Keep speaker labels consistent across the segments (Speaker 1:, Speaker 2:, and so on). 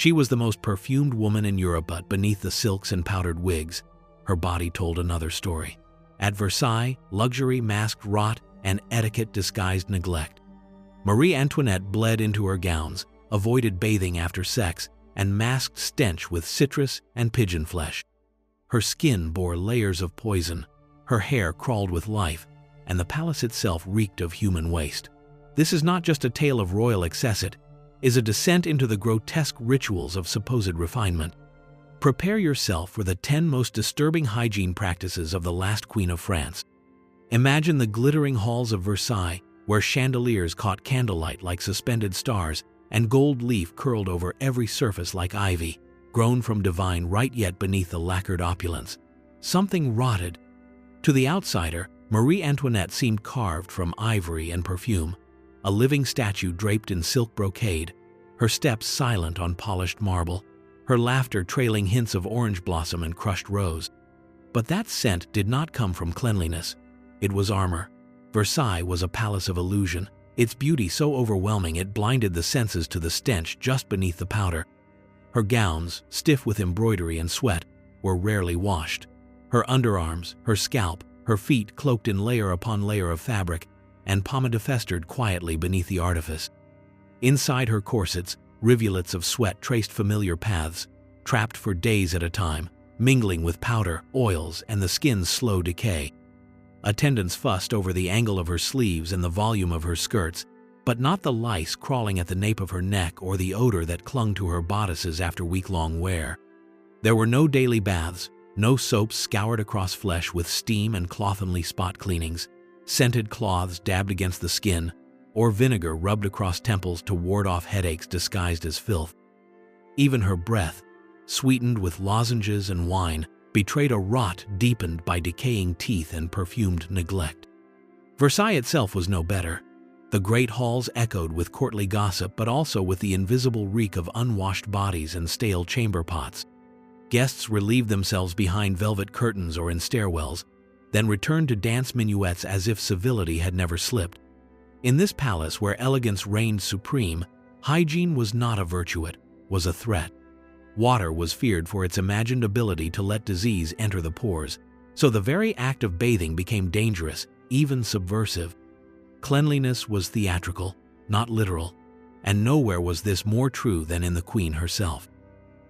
Speaker 1: She was the most perfumed woman in Europe, but beneath the silks and powdered wigs, her body told another story. At Versailles, luxury masked rot and etiquette disguised neglect. Marie Antoinette bled into her gowns, avoided bathing after sex, and masked stench with citrus and pigeon flesh. Her skin bore layers of poison, her hair crawled with life, and the palace itself reeked of human waste. This is not just a tale of royal excess, it is a descent into the grotesque rituals of supposed refinement. Prepare yourself for the 10 most disturbing hygiene practices of the last Queen of France. Imagine the glittering halls of Versailles, where chandeliers caught candlelight like suspended stars, and gold leaf curled over every surface like ivy, grown from divine right yet beneath the lacquered opulence. Something rotted. To the outsider, Marie Antoinette seemed carved from ivory and perfume, a living statue draped in silk brocade, her steps silent on polished marble, her laughter trailing hints of orange blossom and crushed rose. But that scent did not come from cleanliness. It was armor. Versailles was a palace of illusion, its beauty so overwhelming it blinded the senses to the stench just beneath the powder. Her gowns, stiff with embroidery and sweat, were rarely washed. Her underarms, her scalp, her feet cloaked in layer upon layer of fabric, and pomade festered quietly beneath the artifice. Inside her corsets, rivulets of sweat traced familiar paths, trapped for days at a time, mingling with powder, oils, and the skin's slow decay. Attendants fussed over the angle of her sleeves and the volume of her skirts, but not the lice crawling at the nape of her neck or the odor that clung to her bodices after week-long wear. There were no daily baths, no soaps scoured across flesh with steam and cloth-only spot cleanings, scented cloths dabbed against the skin, or vinegar rubbed across temples to ward off headaches disguised as filth. Even her breath, sweetened with lozenges and wine, betrayed a rot deepened by decaying teeth and perfumed neglect. Versailles itself was no better. The great halls echoed with courtly gossip, but also with the invisible reek of unwashed bodies and stale chamber pots. Guests relieved themselves behind velvet curtains or in stairwells, then returned to dance minuets as if civility had never slipped. In this palace where elegance reigned supreme, hygiene was not a virtue, it was a threat. Water was feared for its imagined ability to let disease enter the pores, so the very act of bathing became dangerous, even subversive. Cleanliness was theatrical, not literal, and nowhere was this more true than in the Queen herself.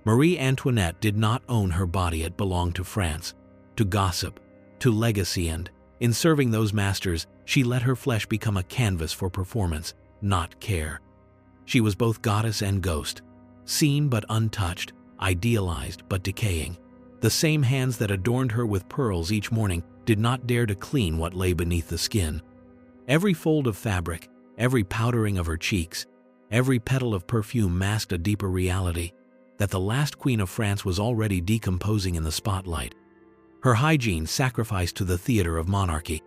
Speaker 1: Marie Antoinette did not own her body, it belonged to France, to gossip, to legacy, and, in serving those masters, she let her flesh become a canvas for performance, not care. She was both goddess and ghost, seen but untouched, idealized but decaying. The same hands that adorned her with pearls each morning did not dare to clean what lay beneath the skin. Every fold of fabric, every powdering of her cheeks, every petal of perfume masked a deeper reality, that the last Queen of France was already decomposing in the spotlight. Her hygiene sacrificed to the theater of monarchy.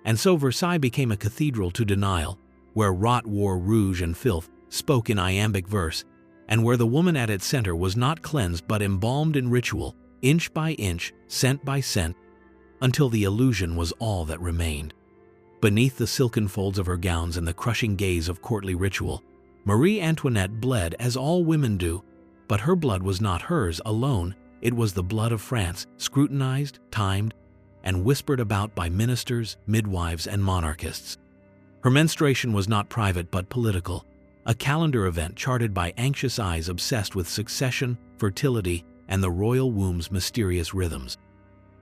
Speaker 1: And so Versailles became a cathedral to denial, where rot wore rouge and filth, spoke in iambic verse, and where the woman at its center was not cleansed but embalmed in ritual, inch by inch, scent by scent, until the illusion was all that remained. Beneath the silken folds of her gowns and the crushing gaze of courtly ritual, Marie Antoinette bled as all women do, but her blood was not hers alone. It was the blood of France, scrutinized, timed, and whispered about by ministers, midwives, and monarchists. Her menstruation was not private but political, a calendar event charted by anxious eyes obsessed with succession, fertility, and the royal womb's mysterious rhythms.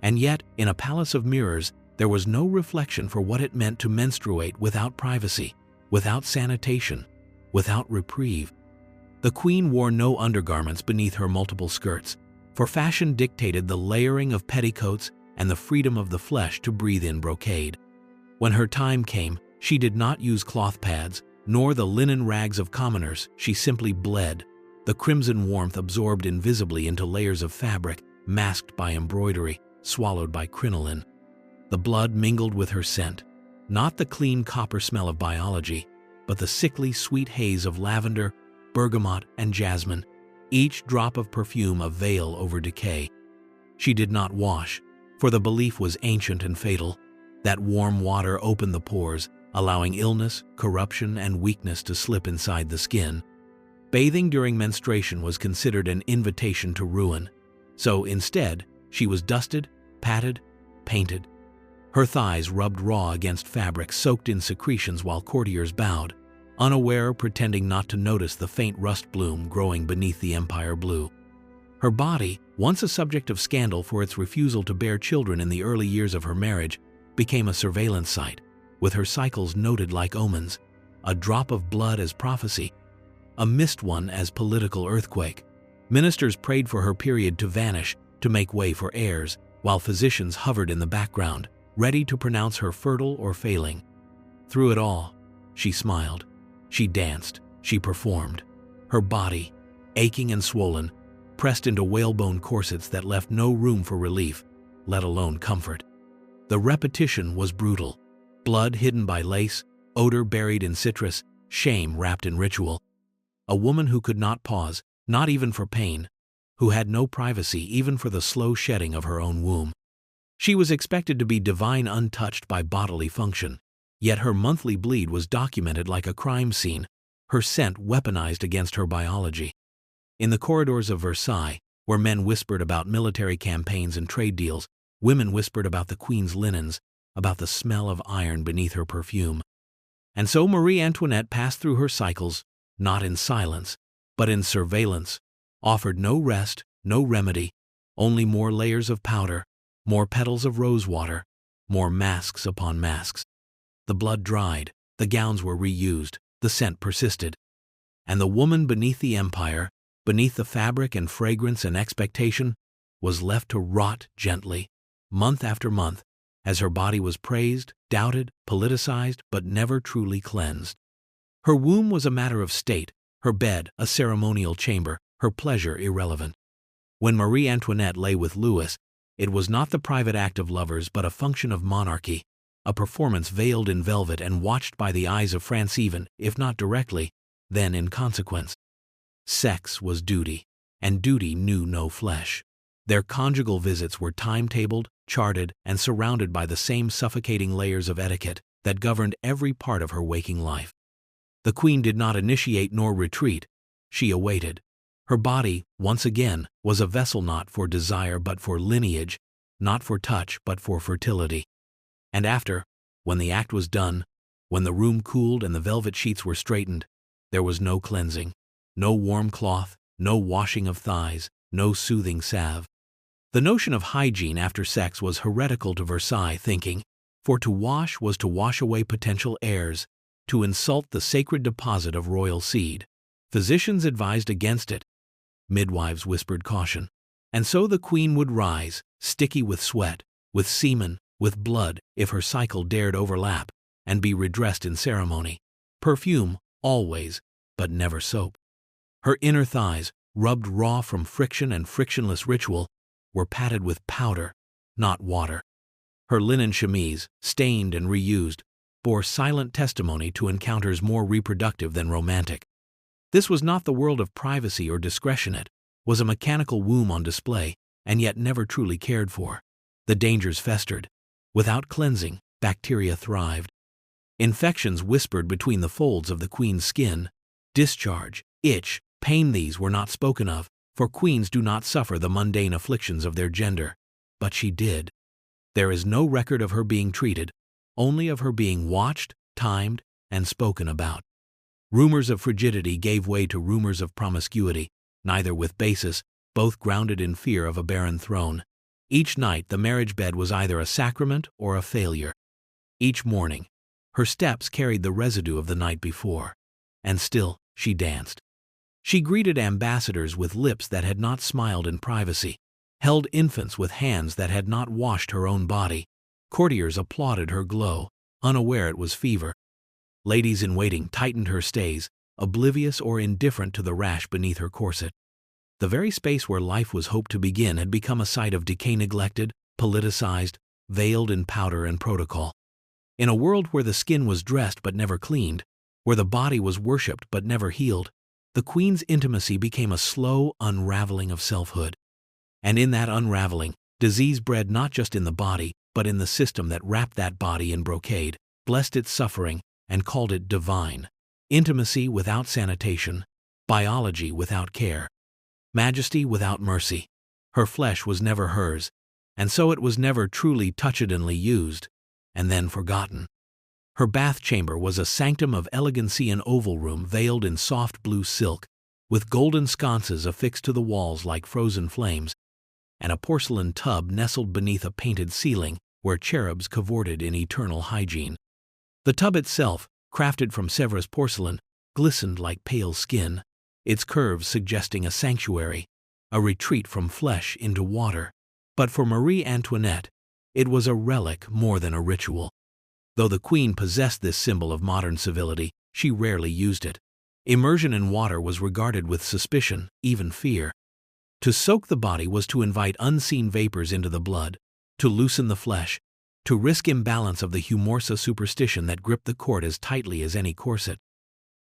Speaker 1: And yet, in a palace of mirrors, there was no reflection for what it meant to menstruate without privacy, without sanitation, without reprieve. The Queen wore no undergarments beneath her multiple skirts, for fashion dictated the layering of petticoats and the freedom of the flesh to breathe in brocade. When her time came, she did not use cloth pads, nor the linen rags of commoners. She simply bled, the crimson warmth absorbed invisibly into layers of fabric, masked by embroidery, swallowed by crinoline. The blood mingled with her scent, not the clean copper smell of biology, but the sickly sweet haze of lavender, bergamot, and jasmine, each drop of perfume a veil over decay. She did not wash, for the belief was ancient and fatal, that warm water opened the pores, allowing illness, corruption, and weakness to slip inside the skin. Bathing during menstruation was considered an invitation to ruin. So instead, she was dusted, patted, painted. Her thighs rubbed raw against fabric soaked in secretions while courtiers bowed, unaware, pretending not to notice the faint rust bloom growing beneath the empire blue. Her body, once a subject of scandal for its refusal to bear children in the early years of her marriage, became a surveillance site, with her cycles noted like omens, a drop of blood as prophecy, a missed one as political earthquake. Ministers prayed for her period to vanish, to make way for heirs, while physicians hovered in the background, ready to pronounce her fertile or failing. Through it all, she smiled, she danced, she performed. Her body, aching and swollen, pressed into whalebone corsets that left no room for relief, let alone comfort. The repetition was brutal. Blood hidden by lace, odor buried in citrus, shame wrapped in ritual. A woman who could not pause, not even for pain, who had no privacy even for the slow shedding of her own womb. She was expected to be divine, untouched by bodily function, yet her monthly bleed was documented like a crime scene, her scent weaponized against her biology. In the corridors of Versailles, where men whispered about military campaigns and trade deals, women whispered about the queen's linens, about the smell of iron beneath her perfume. And so Marie Antoinette passed through her cycles, not in silence, but in surveillance, offered no rest, no remedy, only more layers of powder, more petals of rose water, more masks upon masks. The blood dried, the gowns were reused, the scent persisted. And the woman beneath the empire, beneath the fabric and fragrance and expectation, was left to rot gently, month after month, as her body was praised, doubted, politicized, but never truly cleansed. Her womb was a matter of state, her bed a ceremonial chamber, her pleasure irrelevant. When Marie Antoinette lay with Louis, it was not the private act of lovers but a function of monarchy, a performance veiled in velvet and watched by the eyes of France even, if not directly, then in consequence. Sex was duty, and duty knew no flesh. Their conjugal visits were timetabled, charted, and surrounded by the same suffocating layers of etiquette that governed every part of her waking life. The queen did not initiate nor retreat, she awaited. Her body, once again, was a vessel not for desire but for lineage, not for touch but for fertility. And after, when the act was done, when the room cooled and the velvet sheets were straightened, there was no cleansing, no warm cloth, no washing of thighs, no soothing salve. The notion of hygiene after sex was heretical to Versailles thinking, for to wash was to wash away potential heirs, to insult the sacred deposit of royal seed. Physicians advised against it. Midwives whispered caution. And so the queen would rise, sticky with sweat, with semen, with blood, if her cycle dared overlap, and be redressed in ceremony. Perfume, always, but never soap. Her inner thighs, rubbed raw from friction and frictionless ritual, were padded with powder, not water. Her linen chemise, stained and reused, bore silent testimony to encounters more reproductive than romantic. This was not the world of privacy or discretion, it was a mechanical womb on display, and yet never truly cared for. The dangers festered. Without cleansing, bacteria thrived. Infections whispered between the folds of the queen's skin. Discharge, itch, pain, these were not spoken of, for queens do not suffer the mundane afflictions of their gender. But she did. There is no record of her being treated, only of her being watched, timed, and spoken about. Rumors of frigidity gave way to rumors of promiscuity, neither with basis, both grounded in fear of a barren throne. Each night the marriage bed was either a sacrament or a failure. Each morning, her steps carried the residue of the night before. And still, she danced. She greeted ambassadors with lips that had not smiled in privacy, held infants with hands that had not washed her own body. Courtiers applauded her glow, unaware it was fever. Ladies in waiting tightened her stays, oblivious or indifferent to the rash beneath her corset. The very space where life was hoped to begin had become a site of decay, neglected, politicized, veiled in powder and protocol. In a world where the skin was dressed but never cleaned, where the body was worshipped but never healed, the queen's intimacy became a slow unraveling of selfhood. And in that unraveling, disease bred not just in the body, but in the system that wrapped that body in brocade, blessed its suffering, and called it divine. Intimacy without sanitation, biology without care, majesty without mercy. Her flesh was never hers, and so it was never truly touchedly used, and then forgotten. Her bath chamber was a sanctum of elegancy, an oval room veiled in soft blue silk, with golden sconces affixed to the walls like frozen flames, and a porcelain tub nestled beneath a painted ceiling where cherubs cavorted in eternal hygiene. The tub itself, crafted from Sèvres porcelain, glistened like pale skin, its curves suggesting a sanctuary, a retreat from flesh into water. But for Marie Antoinette, it was a relic more than a ritual. Though the queen possessed this symbol of modern civility, she rarely used it. Immersion in water was regarded with suspicion, even fear. To soak the body was to invite unseen vapors into the blood, to loosen the flesh, to risk imbalance of the humorsa superstition that gripped the court as tightly as any corset.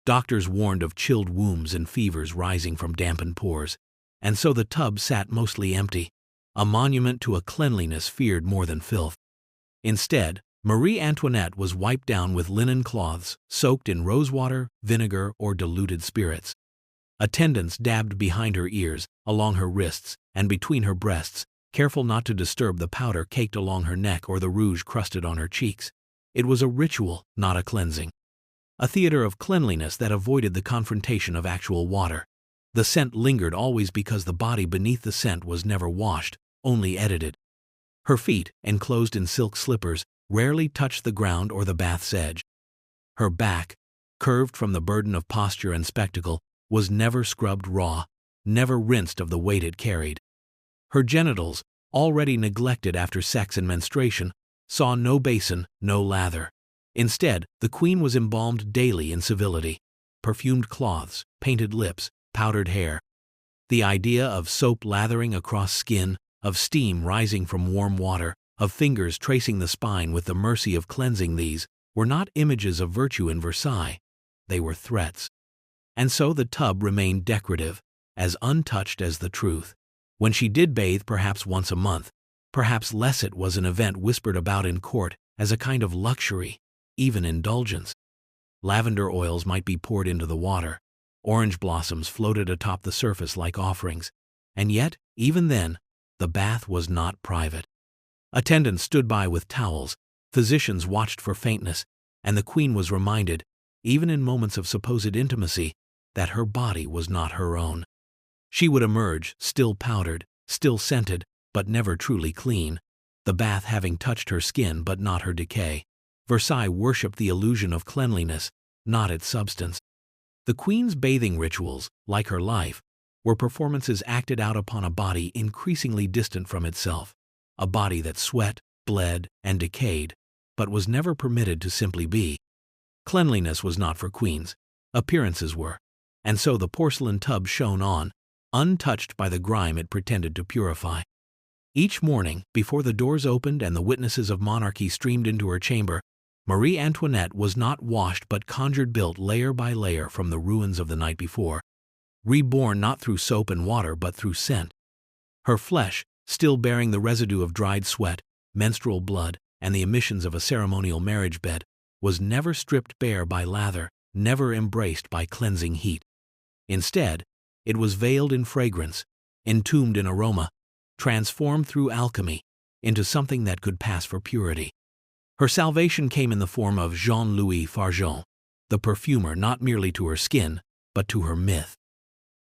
Speaker 1: Doctors warned of chilled wombs and fevers rising from dampened pores, and so the tub sat mostly empty, a monument to a cleanliness feared more than filth. Instead, Marie Antoinette was wiped down with linen cloths soaked in rosewater, vinegar, or diluted spirits. Attendants dabbed behind her ears, along her wrists, and between her breasts, careful not to disturb the powder caked along her neck or the rouge crusted on her cheeks. It was a ritual, not a cleansing. A theater of cleanliness that avoided the confrontation of actual water. The scent lingered always because the body beneath the scent was never washed, only edited. Her feet, enclosed in silk slippers, rarely touched the ground or the bath's edge. Her back, curved from the burden of posture and spectacle, was never scrubbed raw, never rinsed of the weight it carried. Her genitals, already neglected after sex and menstruation, saw no basin, no lather. Instead, the queen was embalmed daily in civility. Perfumed cloths, painted lips, powdered hair. The idea of soap lathering across skin, of steam rising from warm water, of fingers tracing the spine with the mercy of cleansing these, were not images of virtue in Versailles. They were threats. And so the tub remained decorative, as untouched as the truth. When she did bathe perhaps once a month, perhaps less, it was an event whispered about in court as a kind of luxury, even indulgence. Lavender oils might be poured into the water. Orange blossoms floated atop the surface like offerings. And yet, even then, the bath was not private. Attendants stood by with towels, physicians watched for faintness, and the queen was reminded, even in moments of supposed intimacy, that her body was not her own. She would emerge, still powdered, still scented, but never truly clean, the bath having touched her skin but not her decay. Versailles worshipped the illusion of cleanliness, not its substance. The queen's bathing rituals, like her life, were performances acted out upon a body increasingly distant from itself, a body that sweat, bled, and decayed, but was never permitted to simply be. Cleanliness was not for queens, appearances were, and so the porcelain tub shone on, untouched by the grime it pretended to purify. Each morning, before the doors opened and the witnesses of monarchy streamed into her chamber, Marie Antoinette was not washed but conjured, built layer by layer from the ruins of the night before, reborn not through soap and water but through scent. Her flesh, still bearing the residue of dried sweat, menstrual blood, and the emissions of a ceremonial marriage bed, was never stripped bare by lather, never embraced by cleansing heat. Instead, it was veiled in fragrance, entombed in aroma, transformed through alchemy into something that could pass for purity. Her salvation came in the form of Jean-Louis Fargeon, the perfumer, not merely to her skin, but to her myth.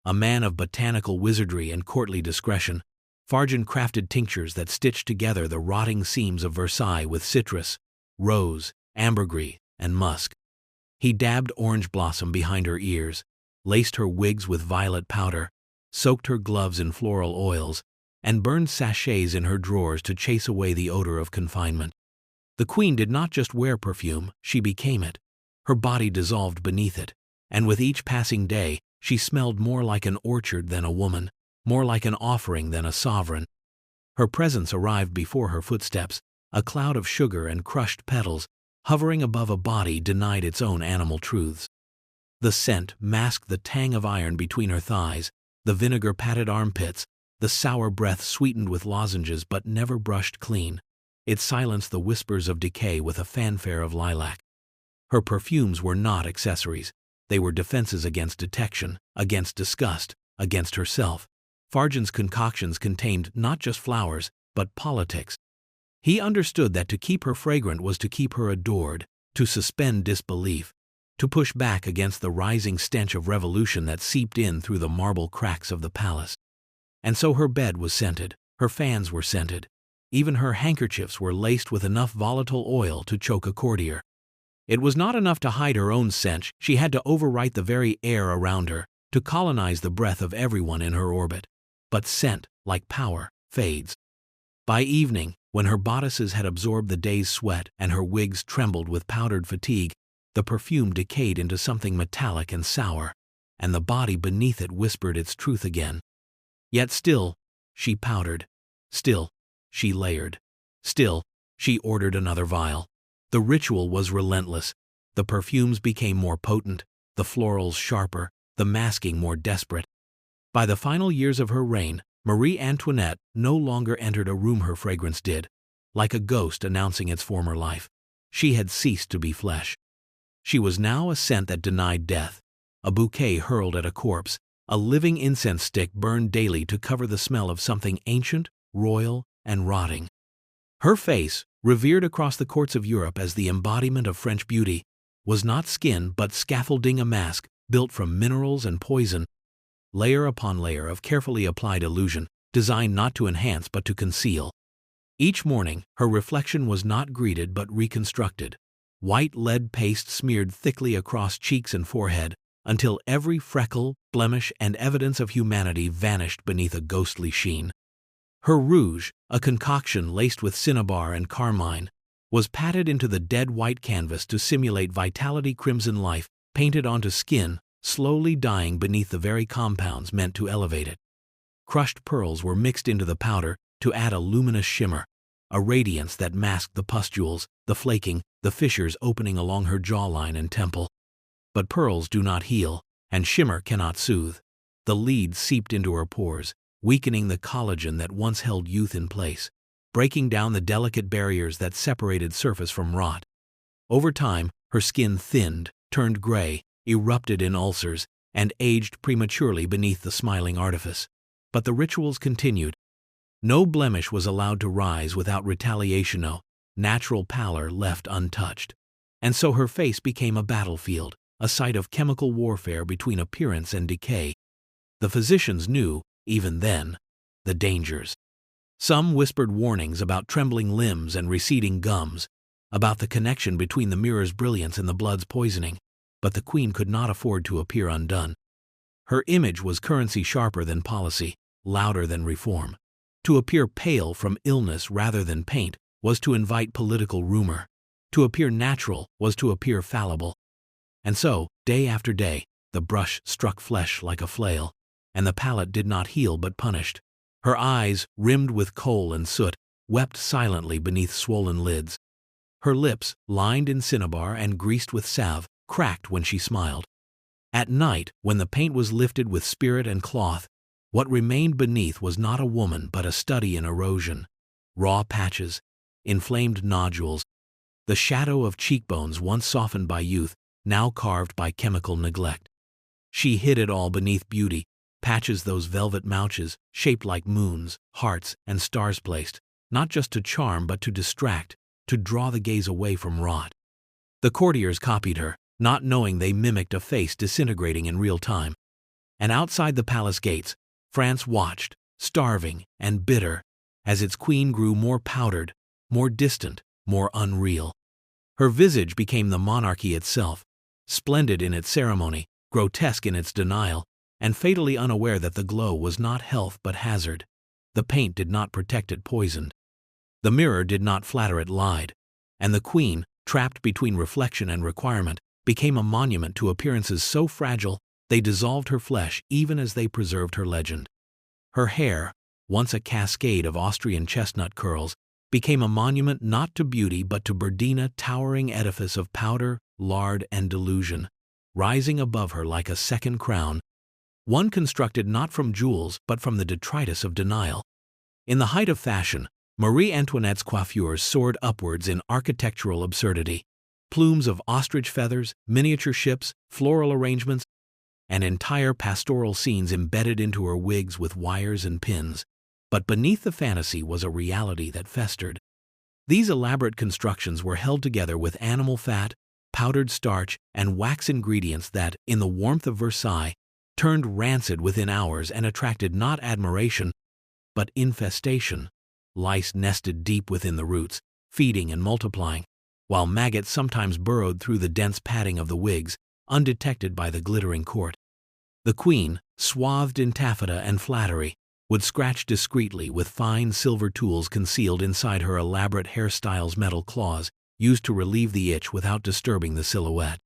Speaker 1: A man of botanical wizardry and courtly discretion, Fargeon crafted tinctures that stitched together the rotting seams of Versailles with citrus, rose, ambergris, and musk. He dabbed orange blossom behind her ears, laced her wigs with violet powder, soaked her gloves in floral oils, and burned sachets in her drawers to chase away the odor of confinement. The queen did not just wear perfume, she became it. Her body dissolved beneath it, and with each passing day, she smelled more like an orchard than a woman, more like an offering than a sovereign. Her presence arrived before her footsteps, a cloud of sugar and crushed petals, hovering above a body denied its own animal truths. The scent masked the tang of iron between her thighs, the vinegar-patted armpits, the sour breath sweetened with lozenges but never brushed clean. It silenced the whispers of decay with a fanfare of lilac. Her perfumes were not accessories. They were defenses against detection, against disgust, against herself. Fargen's concoctions contained not just flowers, but politics. He understood that to keep her fragrant was to keep her adored, to suspend disbelief, to push back against the rising stench of revolution that seeped in through the marble cracks of the palace. And so her bed was scented, her fans were scented, even her handkerchiefs were laced with enough volatile oil to choke a courtier. It was not enough to hide her own scent, she had to overwrite the very air around her, to colonize the breath of everyone in her orbit. But scent, like power, fades. By evening, when her bodices had absorbed the day's sweat and her wigs trembled with powdered fatigue, the perfume decayed into something metallic and sour, and the body beneath it whispered its truth again. Yet still, she powdered. Still, she layered. Still, she ordered another vial. The ritual was relentless. The perfumes became more potent, the florals sharper, the masking more desperate. By the final years of her reign, Marie Antoinette no longer entered a room her fragrance did, like a ghost announcing its former life. She had ceased to be flesh. She was now a scent that denied death, a bouquet hurled at a corpse, a living incense stick burned daily to cover the smell of something ancient, royal, and rotting. Her face, revered across the courts of Europe as the embodiment of French beauty, was not skin but scaffolding, a mask built from minerals and poison, layer upon layer of carefully applied illusion, designed not to enhance but to conceal. Each morning, her reflection was not greeted but reconstructed. White lead paste smeared thickly across cheeks and forehead, until every freckle, blemish, and evidence of humanity vanished beneath a ghostly sheen. Her rouge, a concoction laced with cinnabar and carmine, was patted into the dead white canvas to simulate vitality. Crimson life, painted onto skin, slowly dying beneath the very compounds meant to elevate it. Crushed pearls were mixed into the powder to add a luminous shimmer, a radiance that masked the pustules, the flaking, the fissures opening along her jawline and temple. But pearls do not heal, and shimmer cannot soothe. The lead seeped into her pores, weakening the collagen that once held youth in place, breaking down the delicate barriers that separated surface from rot. Over time, her skin thinned, turned gray, erupted in ulcers, and aged prematurely beneath the smiling artifice. But the rituals continued. No blemish was allowed to rise without retaliation, no natural pallor left untouched. And so her face became a battlefield, a site of chemical warfare between appearance and decay. The physicians knew, even then, the dangers. Some whispered warnings about trembling limbs and receding gums, about the connection between the mirror's brilliance and the blood's poisoning, but the queen could not afford to appear undone. Her image was currency sharper than policy, louder than reform. To appear pale from illness rather than paint was to invite political rumor. To appear natural was to appear fallible. And so, day after day, the brush struck flesh like a flail, and the palate did not heal but punished. Her eyes, rimmed with coal and soot, wept silently beneath swollen lids. Her lips, lined in cinnabar and greased with salve, cracked when she smiled. At night, when the paint was lifted with spirit and cloth, what remained beneath was not a woman but a study in erosion. Raw patches, inflamed nodules, the shadow of cheekbones once softened by youth, now carved by chemical neglect. She hid it all beneath beauty, patches, those velvet mouches, shaped like moons, hearts, and stars, placed, not just to charm but to distract, to draw the gaze away from rot. The courtiers copied her, not knowing they mimicked a face disintegrating in real time. And outside the palace gates, France watched, starving and bitter, as its queen grew more powdered, more distant, more unreal. Her visage became the monarchy itself, splendid in its ceremony, grotesque in its denial, and fatally unaware that the glow was not health but hazard. The paint did not protect it, poisoned. The mirror did not flatter it, lied. And the queen, trapped between reflection and requirement, became a monument to appearances so fragile they dissolved her flesh even as they preserved her legend. Her hair, once a cascade of Austrian chestnut curls, became a monument not to beauty but to Berdina, towering edifice of powder, lard, and delusion, rising above her like a second crown, one constructed not from jewels but from the detritus of denial. In the height of fashion, Marie Antoinette's coiffures soared upwards in architectural absurdity. plumes of ostrich feathers, miniature ships, floral arrangements, and entire pastoral scenes embedded into her wigs with wires and pins. But beneath the fantasy was a reality that festered. These elaborate constructions were held together with animal fat, powdered starch, and wax ingredients that, in the warmth of Versailles, turned rancid within hours and attracted not admiration, but infestation. Lice nested deep within the roots, feeding and multiplying, while maggots sometimes burrowed through the dense padding of the wigs, undetected by the glittering court. The queen, swathed in taffeta and flattery, would scratch discreetly with fine silver tools concealed inside her elaborate hairstyle's metal claws, used to relieve the itch without disturbing the silhouette.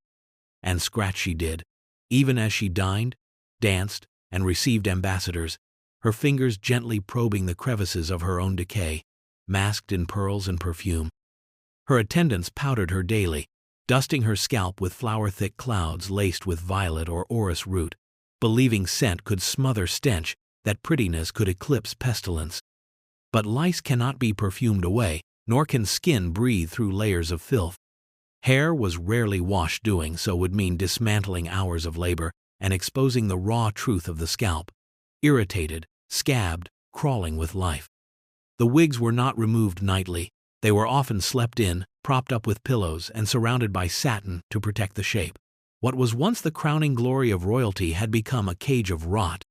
Speaker 1: And scratch she did, even as she dined, danced, and received ambassadors, her fingers gently probing the crevices of her own decay, masked in pearls and perfume. Her attendants powdered her daily, dusting her scalp with flower-thick clouds laced with violet or orris root, believing scent could smother stench, that prettiness could eclipse pestilence. But lice cannot be perfumed away, nor can skin breathe through layers of filth. Hair was rarely washed. Doing so would mean dismantling hours of labor and exposing the raw truth of the scalp, irritated, scabbed, crawling with life. The wigs were not removed nightly. They were often slept in, propped up with pillows, and surrounded by satin to protect the shape. What was once the crowning glory of royalty had become a cage of rot.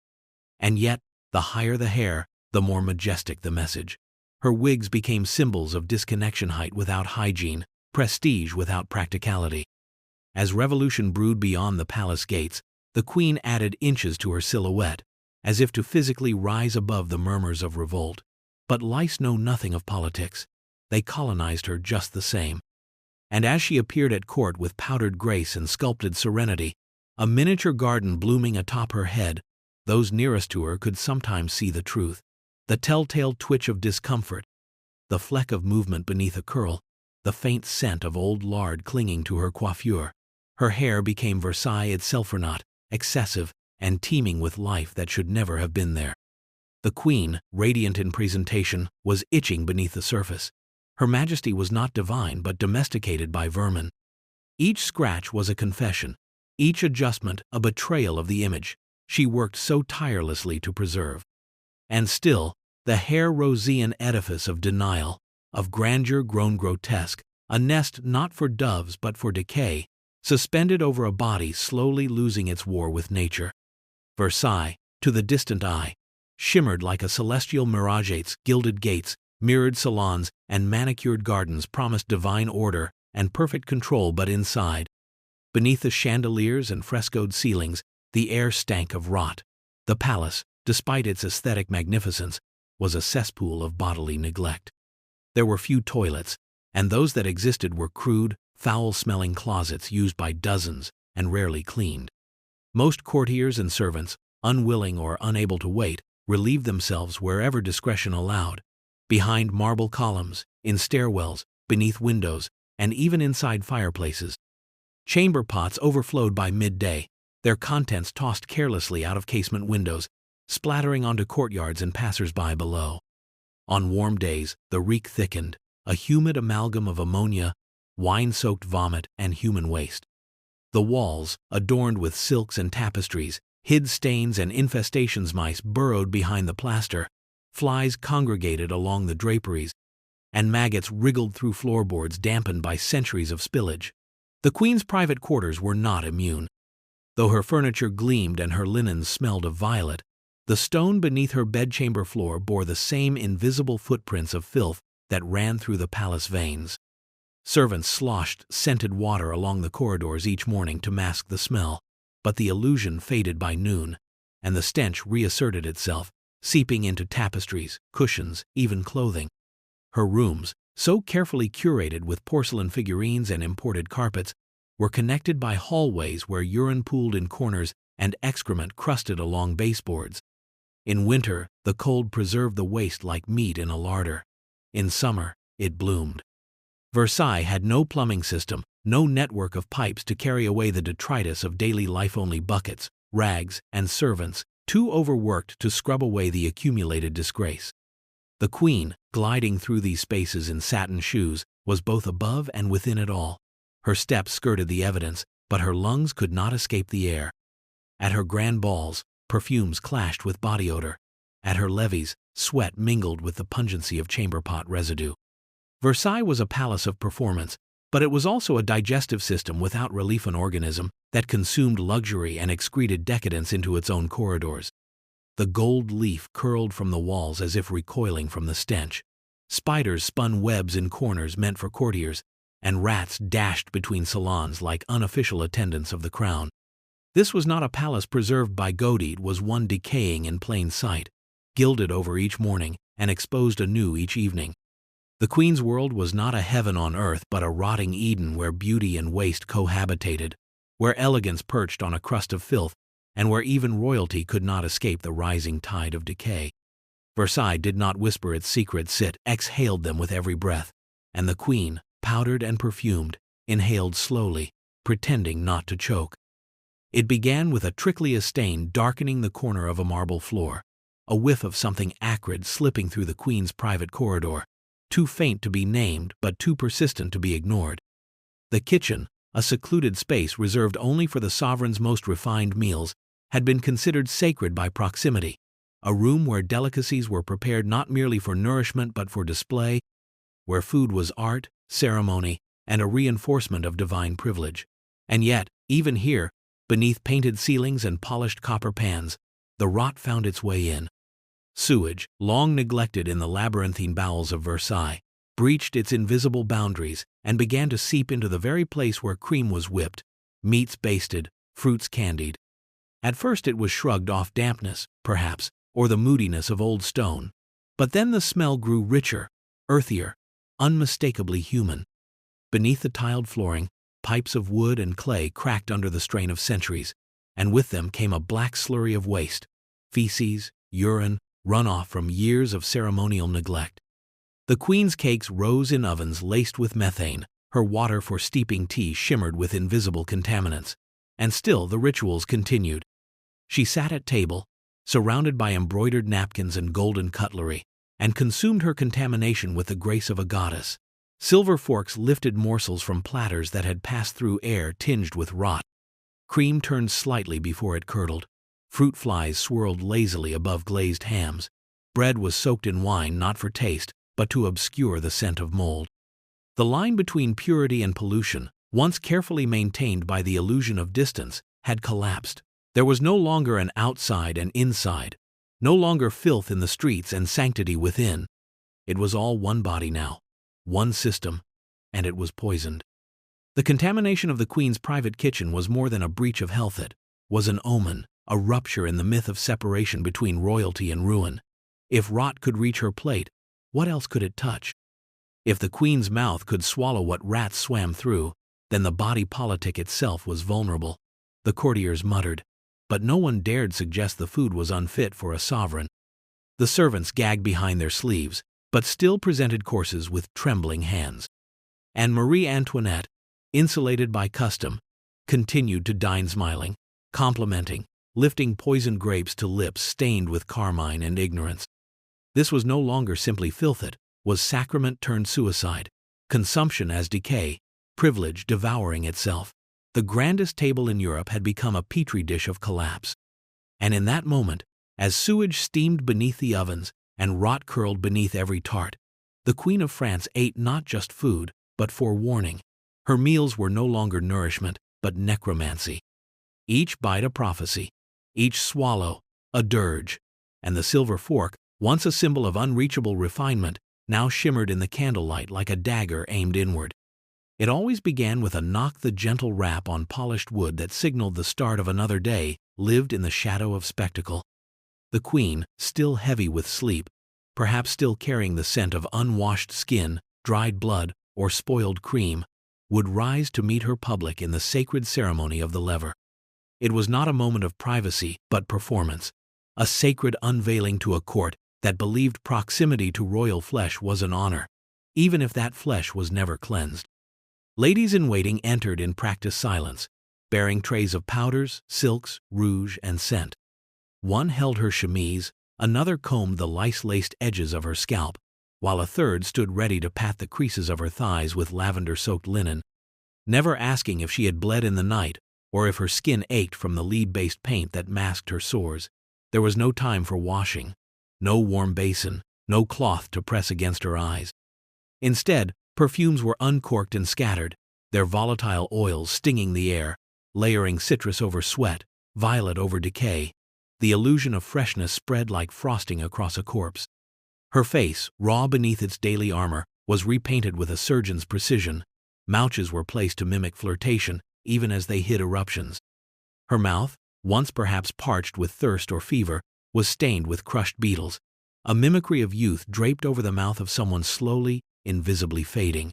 Speaker 1: And yet, the higher the hair, the more majestic the message. Her wigs became symbols of disconnection, height without hygiene, prestige without practicality. As revolution brewed beyond the palace gates, the queen added inches to her silhouette, as if to physically rise above the murmurs of revolt. But lice know nothing of politics. They colonized her just the same. And as she appeared at court with powdered grace and sculpted serenity, a miniature garden blooming atop her head, those nearest to her could sometimes see the truth. The telltale twitch of discomfort, the fleck of movement beneath a curl, the faint scent of old lard clinging to her coiffure. Her hair became Versailles itself, or not, excessive and teeming with life that should never have been there. The queen, radiant in presentation, was itching beneath the surface. Her majesty was not divine but domesticated by vermin. Each scratch was a confession, each adjustment a betrayal of the image she worked so tirelessly to preserve. And still, the hair Rosian edifice of denial, of grandeur grown grotesque, a nest not for doves but for decay, suspended over a body slowly losing its war with nature. Versailles, to the distant eye, shimmered like a celestial mirage. Its gilded gates, mirrored salons, and manicured gardens promised divine order and perfect control, but inside, beneath the chandeliers and frescoed ceilings, the air stank of rot. The palace, despite its aesthetic magnificence, was a cesspool of bodily neglect. There were few toilets, and those that existed were crude, foul-smelling closets used by dozens and rarely cleaned. Most courtiers and servants, unwilling or unable to wait, relieved themselves wherever discretion allowed, behind marble columns, in stairwells, beneath windows, and even inside fireplaces. Chamber pots overflowed by midday, their contents tossed carelessly out of casement windows, splattering onto courtyards and passers-by below. On warm days, the reek thickened, a humid amalgam of ammonia, wine-soaked vomit, and human waste. The walls, adorned with silks and tapestries, hid stains and infestations. Mice burrowed behind the plaster, flies congregated along the draperies, and maggots wriggled through floorboards dampened by centuries of spillage. The queen's private quarters were not immune. Though her furniture gleamed and her linens smelled of violet, the stone beneath her bedchamber floor bore the same invisible footprints of filth that ran through the palace veins. Servants sloshed scented water along the corridors each morning to mask the smell, but the illusion faded by noon, and the stench reasserted itself, seeping into tapestries, cushions, even clothing. Her rooms, so carefully curated with porcelain figurines and imported carpets, were connected by hallways where urine pooled in corners and excrement crusted along baseboards. In winter, the cold preserved the waste like meat in a larder. In summer, it bloomed. Versailles had no plumbing system, no network of pipes to carry away the detritus of daily life. Only buckets, rags, and servants, too overworked to scrub away the accumulated disgrace. The queen, gliding through these spaces in satin shoes, was both above and within it all. Her steps skirted the evidence, but her lungs could not escape the air. At her grand balls, perfumes clashed with body odor. At her levees, sweat mingled with the pungency of chamber pot residue. Versailles was a palace of performance, but it was also a digestive system without relief, an organism that consumed luxury and excreted decadence into its own corridors. The gold leaf curled from the walls as if recoiling from the stench. Spiders spun webs in corners meant for courtiers, and rats dashed between salons like unofficial attendants of the crown. This was not a palace preserved by Godot, it was one decaying in plain sight, gilded over each morning and exposed anew each evening. The queen's world was not a heaven on earth but a rotting Eden where beauty and waste cohabitated, where elegance perched on a crust of filth, and where even royalty could not escape the rising tide of decay. Versailles did not whisper its secrets, it exhaled them with every breath, and the queen, powdered and perfumed, inhaled slowly, pretending not to choke. It began with a trickly stain darkening the corner of a marble floor, a whiff of something acrid slipping through the queen's private corridor, too faint to be named but too persistent to be ignored. The kitchen, a secluded space reserved only for the sovereign's most refined meals, had been considered sacred by proximity, a room where delicacies were prepared not merely for nourishment but for display, where food was art, ceremony, and a reinforcement of divine privilege. And yet, even here, beneath painted ceilings and polished copper pans, the rot found its way in. Sewage, long neglected in the labyrinthine bowels of Versailles, breached its invisible boundaries and began to seep into the very place where cream was whipped, meats basted, fruits candied. At first it was shrugged off dampness, perhaps, or the moodiness of old stone. But then the smell grew richer, earthier, unmistakably human. Beneath the tiled flooring, pipes of wood and clay cracked under the strain of centuries, and with them came a black slurry of waste, feces, urine, runoff from years of ceremonial neglect. The queen's cakes rose in ovens laced with methane, her water for steeping tea shimmered with invisible contaminants, and still the rituals continued. She sat at table, surrounded by embroidered napkins and golden cutlery, and consumed her contamination with the grace of a goddess. Silver forks lifted morsels from platters that had passed through air tinged with rot. Cream turned slightly before it curdled. Fruit flies swirled lazily above glazed hams. Bread was soaked in wine not for taste, but to obscure the scent of mold. The line between purity and pollution, once carefully maintained by the illusion of distance, had collapsed. There was no longer an outside and inside, no longer filth in the streets and sanctity within. It was all one body now, one system, and it was poisoned. The contamination of the queen's private kitchen was more than a breach of health, it was an omen, a rupture in the myth of separation between royalty and ruin. If rot could reach her plate, what else could it touch? If the queen's mouth could swallow what rats swam through, then the body politic itself was vulnerable. The courtiers muttered, but no one dared suggest the food was unfit for a sovereign. The servants gagged behind their sleeves, but still presented courses with trembling hands. And Marie Antoinette, insulated by custom, continued to dine smiling, complimenting, lifting poisoned grapes to lips stained with carmine and ignorance. This was no longer simply filth, it was sacrament turned suicide, consumption as decay, privilege devouring itself. The grandest table in Europe had become a petri dish of collapse. And in that moment, as sewage steamed beneath the ovens and rot curled beneath every tart, the Queen of France ate not just food, but forewarning. Her meals were no longer nourishment, but necromancy. Each bite a prophecy, each swallow a dirge, and the silver fork, once a symbol of unreachable refinement, now shimmered in the candlelight like a dagger aimed inward. It always began with a knock, the gentle rap on polished wood that signaled the start of another day, lived in the shadow of spectacle. The queen, still heavy with sleep, perhaps still carrying the scent of unwashed skin, dried blood, or spoiled cream, would rise to meet her public in the sacred ceremony of the lever. It was not a moment of privacy, but performance, a sacred unveiling to a court that believed proximity to royal flesh was an honor, even if that flesh was never cleansed. Ladies-in-waiting entered in practiced silence, bearing trays of powders, silks, rouge, and scent. One held her chemise, another combed the lice-laced edges of her scalp, while a third stood ready to pat the creases of her thighs with lavender-soaked linen. never asking if she had bled in the night or if her skin ached from the lead-based paint that masked her sores. There was no time for washing, no warm basin, no cloth to press against her eyes. Instead, perfumes were uncorked and scattered, their volatile oils stinging the air, layering citrus over sweat, violet over decay. The illusion of freshness spread like frosting across a corpse. Her face, raw beneath its daily armor, was repainted with a surgeon's precision. Mouches were placed to mimic flirtation, even as they hid eruptions. Her mouth, once perhaps parched with thirst or fever, was stained with crushed beetles, a mimicry of youth draped over the mouth of someone slowly, invisibly fading.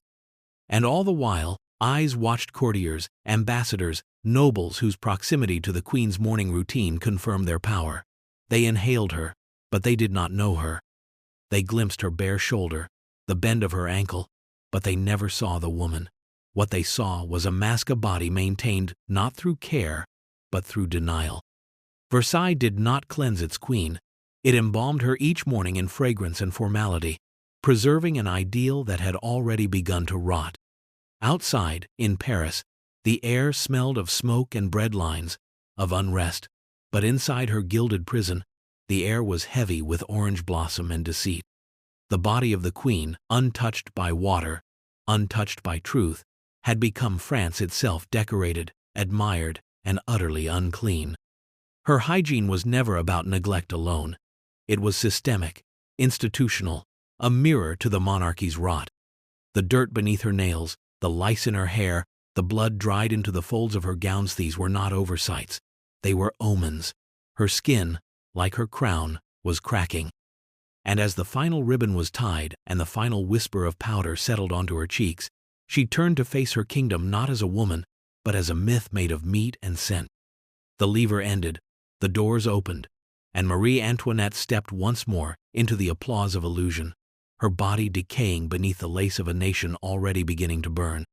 Speaker 1: And all the while, eyes watched courtiers, ambassadors, nobles whose proximity to the queen's morning routine confirmed their power. They inhaled her, but they did not know her. They glimpsed her bare shoulder, the bend of her ankle, but they never saw the woman. What they saw was a mask, a body maintained not through care, but through denial. Versailles did not cleanse its queen. It embalmed her each morning in fragrance and formality, preserving an ideal that had already begun to rot. Outside, in Paris, the air smelled of smoke and bread lines, of unrest, but inside her gilded prison, the air was heavy with orange blossom and deceit. The body of the queen, untouched by water, untouched by truth, had become France itself, decorated, admired, and utterly unclean. Her hygiene was never about neglect alone. It was systemic, institutional, a mirror to the monarchy's rot. The dirt beneath her nails, the lice in her hair, the blood dried into the folds of her gowns, these were not oversights. They were omens. Her skin, like her crown, was cracking. And as the final ribbon was tied and the final whisper of powder settled onto her cheeks, she turned to face her kingdom not as a woman, but as a myth made of meat and scent. The lever ended, the doors opened, and Marie Antoinette stepped once more into the applause of illusion, her body decaying beneath the lace of a nation already beginning to burn.